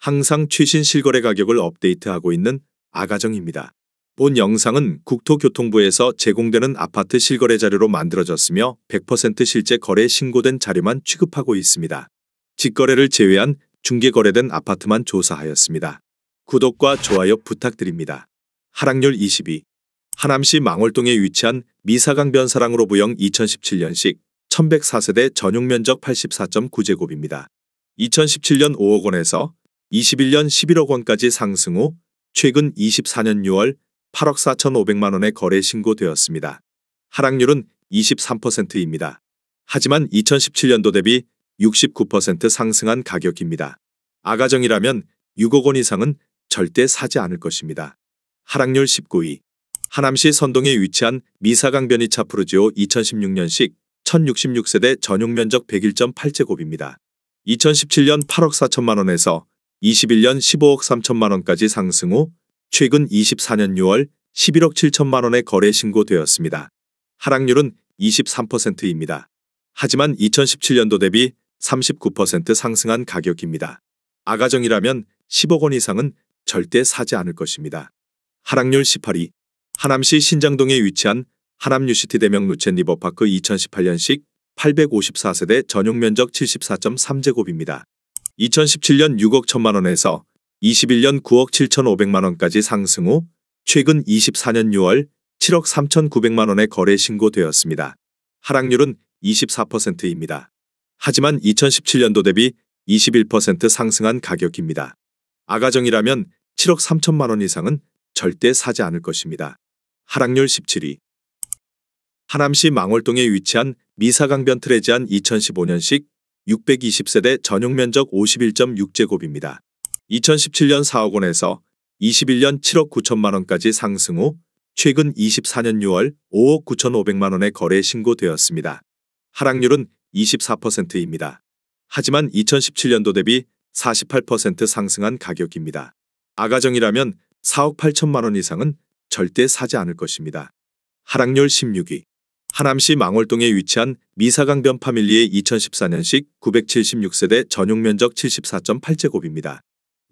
항상 최신 실거래 가격을 업데이트하고 있는 아가정입니다. 본 영상은 국토교통부에서 제공되는 아파트 실거래 자료로 만들어졌으며 100% 실제 거래 신고된 자료만 취급하고 있습니다. 직거래를 제외한 중개 거래된 아파트만 조사하였습니다. 구독과 좋아요 부탁드립니다. 하락률 22. 하남시 망월동에 위치한 미사강변 사랑으로 부영 2017년식 1104세대 전용 면적 84.9제곱입니다. 2017년 5억 원에서 21년 11억 원까지 상승 후 최근 24년 6월 8억 4,500만 원에 거래 신고되었습니다. 하락률은 23%입니다. 하지만 2017년도 대비 69% 상승한 가격입니다. 아가정이라면 6억 원 이상은 절대 사지 않을 것입니다. 하락률 19위. 하남시 선동에 위치한 미사강변 2차 푸르지오 2016년식 1066세대 전용 면적 101.8제곱입니다. 2017년 8억 4천만 원에서 21년 15억 3천만 원까지 상승 후 최근 24년 6월 11억 7천만 원에 거래 신고되었습니다. 하락률은 23%입니다. 하지만 2017년도 대비 39% 상승한 가격입니다. 아가정이라면 10억 원 이상은 절대 사지 않을 것입니다. 하락률 18위. 하남시 신장동에 위치한 하남 뉴시티 대명 루첸 리버파크 2018년식 854세대 전용 면적 74.3제곱입니다. 2017년 6억 1천만 원에서 21년 9억 7,500만 원까지 상승 후 최근 24년 6월 7억 3,900만 원에 거래 신고되었습니다. 하락률은 24%입니다. 하지만 2017년도 대비 21% 상승한 가격입니다. 아가정이라면 7억 3천만 원 이상은 절대 사지 않을 것입니다. 하락률 17위. 하남시 망월동에 위치한 미사강변 트레지안 2015년식 620세대 전용 면적 51.6제곱입니다. 2017년 4억 원에서 21년 7억 9천만 원까지 상승 후 최근 24년 6월 5억 9,500만 원에 거래 신고되었습니다. 하락률은 24%입니다. 하지만 2017년도 대비 48% 상승한 가격입니다. 아가정이라면 4억 8천만 원 이상은 절대 사지 않을 것입니다. 하락률 16위. 하남시 망월동에 위치한 미사강변 파밀리의 2014년식 976세대 전용 면적 74.8제곱입니다.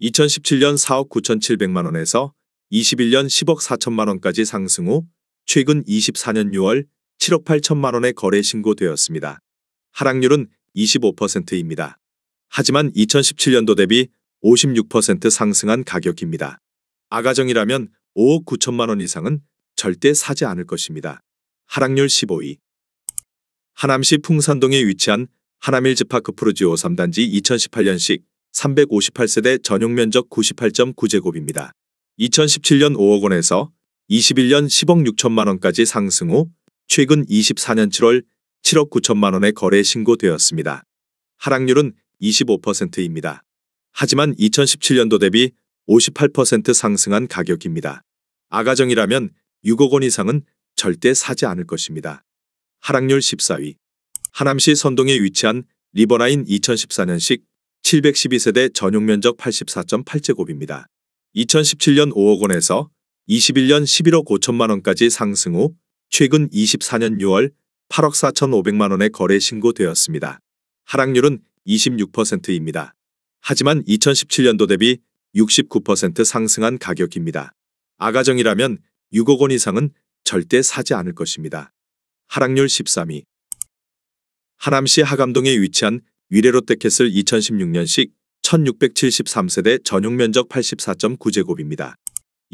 2017년 4억 9,700만 원에서 21년 10억 4천만 원까지 상승 후 최근 24년 6월 7억 8천만 원에 거래 신고되었습니다. 하락률은 25%입니다. 하지만 2017년도 대비 56% 상승한 가격입니다. 아가정이라면 5억 9천만 원 이상은 절대 사지 않을 것입니다. 하락률 15위. 하남시 풍산동에 위치한 하남힐즈파크 푸르지오 3단지 2018년식 358세대 전용 면적 98.9제곱입니다. 2017년 5억 원에서 21년 10억 6천만 원까지 상승 후 최근 24년 7월 7억 9천만 원에 거래 신고되었습니다. 하락률은 25%입니다. 하지만 2017년도 대비 58% 상승한 가격입니다. 아가정이라면 6억 원 이상은 절대 사지 않을 것입니다. 하락률 14위. 하남시 선동에 위치한 리버라인 2014년식 712세대 전용 면적 84.8제곱입니다. 2017년 5억 원에서 21년 11억 5천만 원까지 상승 후 최근 24년 6월 8억 4,500만 원에 거래 신고되었습니다. 하락률은 26%입니다. 하지만 2017년도 대비 69% 상승한 가격입니다. 아가정이라면 6억 원 이상은 절대 사지 않을 것입니다. 하락률 13위. 하남시 하감동에 위치한 위례롯데캐슬 2016년식 1673세대 전용 면적 84.9제곱입니다.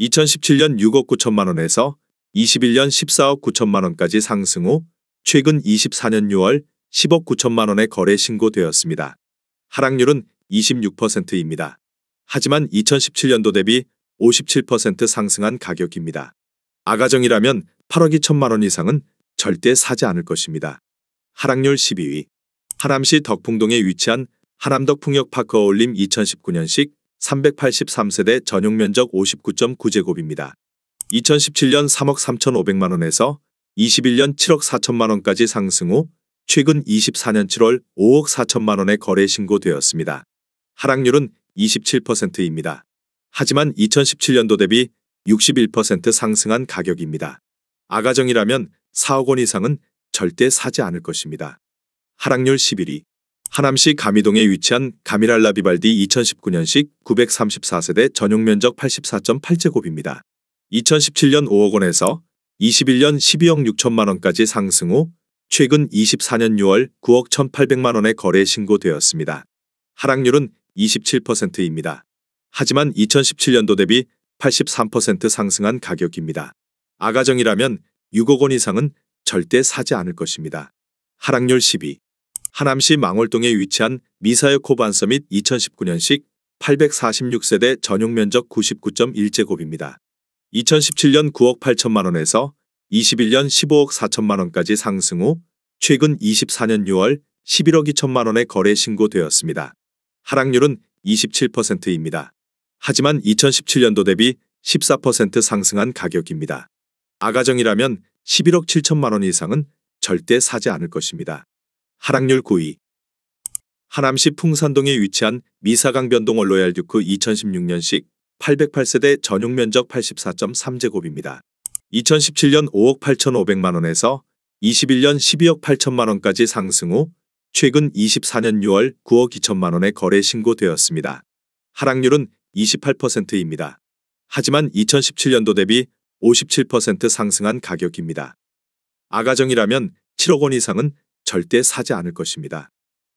2017년 6억 9천만 원에서 21년 14억 9천만 원까지 상승 후 최근 24년 6월 10억 9천만 원에 거래 신고되었습니다. 하락률은 26%입니다. 하지만 2017년도 대비 57% 상승한 가격입니다. 아가정이라면 8억 2천만 원 이상은 절대 사지 않을 것입니다. 하락률 12위. 하남시 덕풍동에 위치한 하남덕풍역 파크 어울림 2019년식 383세대 전용 면적 59.9제곱입니다. 2017년 3억 3,500만 원에서 21년 7억 4천만 원까지 상승 후 최근 24년 7월 5억 4천만 원에 거래 신고되었습니다. 하락률은 27%입니다. 하지만 2017년도 대비 61% 상승한 가격입니다. 아가정이라면 4억 원 이상은 절대 사지 않을 것입니다. 하락률 11위. 하남시 가미동에 위치한 가미랄라 비발디 2019년식 934세대 전용 면적 84.8제곱입니다. 2017년 5억 원에서 21년 12억 6천만 원까지 상승 후 최근 24년 6월 9억 1,800만 원에 거래 신고되었습니다. 하락률은 27%입니다. 하지만 2017년도 대비 83% 상승한 가격입니다. 아가정이라면 6억 원 이상은 절대 사지 않을 것입니다. 하락률 12. 하남시 망월동에 위치한 미사여 코반서밋 2019년식 846세대 전용 면적 99.1제곱입니다. 2017년 9억 8천만 원에서 21년 15억 4천만 원까지 상승 후 최근 24년 6월 11억 2천만 원에 거래 신고되었습니다. 하락률은 27%입니다. 하지만 2017년도 대비 14% 상승한 가격입니다. 아가정이라면 11억 7천만 원 이상은 절대 사지 않을 것입니다. 하락률 9위. 하남시 풍산동에 위치한 미사강변동 로얄 듀크 2016년식 808세대 전용 면적 84.3제곱입니다. 2017년 5억 8,500만 원에서 21년 12억 8천만 원까지 상승 후 최근 24년 6월 9억 2천만 원에 거래 신고되었습니다. 하락률은 28%입니다. 하지만 2017년도 대비 57% 상승한 가격입니다. 아가정이라면 7억 원 이상은 절대 사지 않을 것입니다.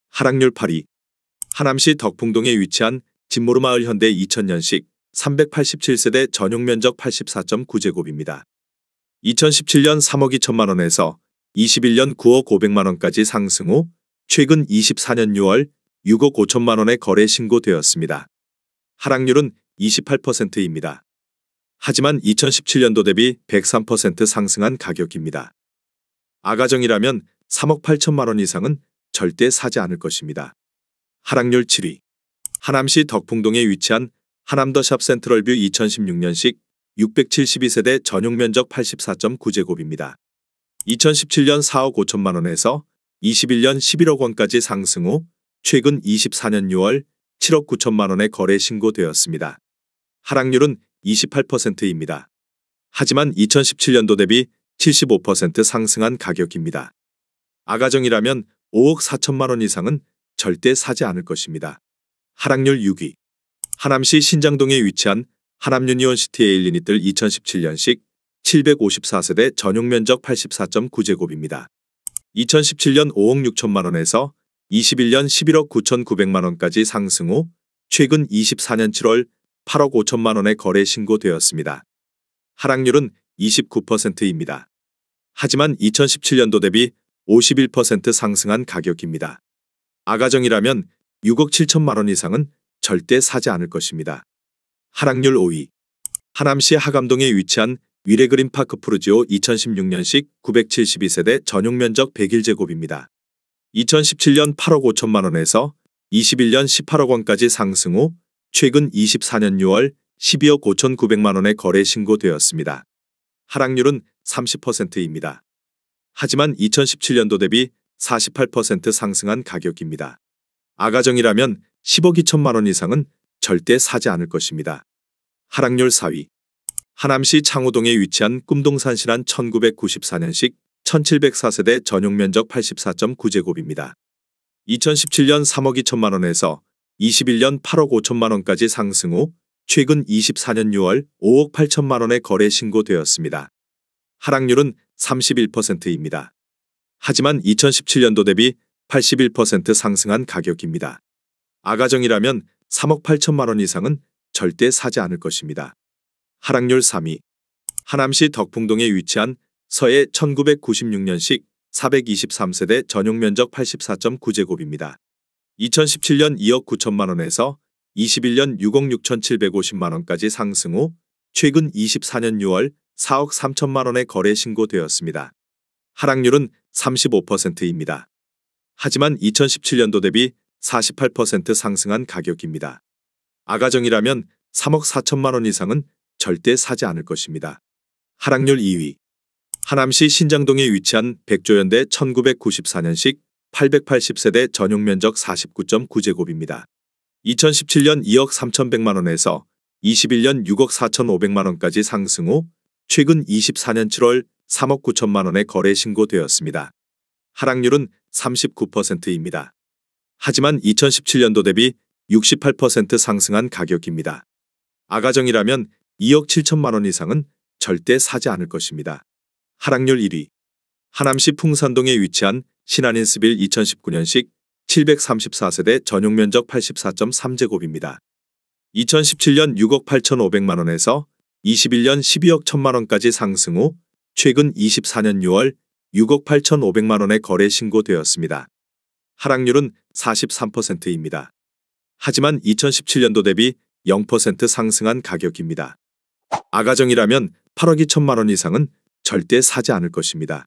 하락률 8위. 하남시 덕풍동에 위치한 진모르마을 현대 2000년식 387세대 전용 면적 84.9제곱입니다. 2017년 3억 2천만 원에서 21년 9억 500만 원까지 상승 후 최근 24년 6월 6억 5천만 원에 거래 신고되었습니다. 하락률은 28%입니다. 하지만 2017년도 대비 103% 상승한 가격입니다. 아가정이라면 3억 8천만 원 이상은 절대 사지 않을 것입니다. 하락률 7위. 하남시 덕풍동에 위치한 하남더샵 센트럴뷰 2016년식 672세대 전용 면적 84.9제곱입니다. 2017년 4억 5천만 원에서 21년 11억 원까지 상승 후 최근 24년 6월 7억 9천만 원에 거래 신고되었습니다. 하락률은 28%입니다. 하지만 2017년도 대비 75% 상승한 가격입니다. 아가정이라면 5억 4천만 원 이상은 절대 사지 않을 것입니다. 하락률 6위. 하남시 신장동에 위치한 하남유니온시티 에일리닛들 2017년식 754세대 전용 면적 84.9제곱입니다. 2017년 5억 6천만 원에서 21년 11억 9,900만 원까지 상승 후 최근 24년 7월 8억 5천만 원에 거래 신고되었습니다. 하락률은 29%입니다. 하지만 2017년도 대비 51% 상승한 가격입니다. 아가정이라면 6억 7천만 원 이상은 절대 사지 않을 것입니다. 하락률 5위. 하남시 하감동에 위치한 위레그린파크 푸르지오 2016년식 972세대 전용 면적 101제곱입니다. 2017년 8억 5천만 원에서 21년 18억 원까지 상승 후 최근 24년 6월 12억 5,900만 원에 거래 신고되었습니다. 하락률은 30%입니다. 하지만 2017년도 대비 48% 상승한 가격입니다. 아가정이라면 10억 2천만 원 이상은 절대 사지 않을 것입니다. 하락률 4위. 하남시 창호동에 위치한 꿈동산실한 1994년식 1704세대 전용 면적 84.9제곱입니다. 2017년 3억 2천만 원에서 21년 8억 5천만 원까지 상승 후 최근 24년 6월 5억 8천만 원에 거래 신고되었습니다. 하락률은 31%입니다. 하지만 2017년도 대비 81% 상승한 가격입니다. 아가정이라면 3억 8천만 원 이상은 절대 사지 않을 것입니다. 하락률 3위. 하남시 덕풍동에 위치한 서해 1996년식 423세대 전용 면적 84.9제곱입니다. 2017년 2억 9천만 원에서 21년 6억 6,750만 원까지 상승 후 최근 24년 6월 4억 3천만 원에 거래 신고되었습니다. 하락률은 35%입니다. 하지만 2017년도 대비 48% 상승한 가격입니다. 아가정이라면 3억 4천만 원 이상은 절대 사지 않을 것입니다. 하락률 2위. 하남시 신장동에 위치한 백조현대 1994년식 880세대 전용 면적 49.9제곱입니다. 2017년 2억 3,100만 원에서 21년 6억 4,500만 원까지 상승 후 최근 24년 7월 3억 9천만 원에 거래 신고되었습니다. 하락률은 39%입니다. 하지만 2017년도 대비 68% 상승한 가격입니다. 아가정이라면 2억 7천만 원 이상은 절대 사지 않을 것입니다. 하락률 1위. 하남시 풍산동에 위치한 신한인스빌 2019년식 734세대 전용 면적 84.3제곱입니다. 2017년 6억 8,500만 원에서 21년 12억 1천만 원까지 상승 후 최근 24년 6월 6억 8,500만 원에 거래 신고되었습니다. 하락률은 43%입니다. 하지만 2017년도 대비 0% 상승한 가격입니다. 아가정이라면 8억 2천만 원 이상은 절대 사지 않을 것입니다.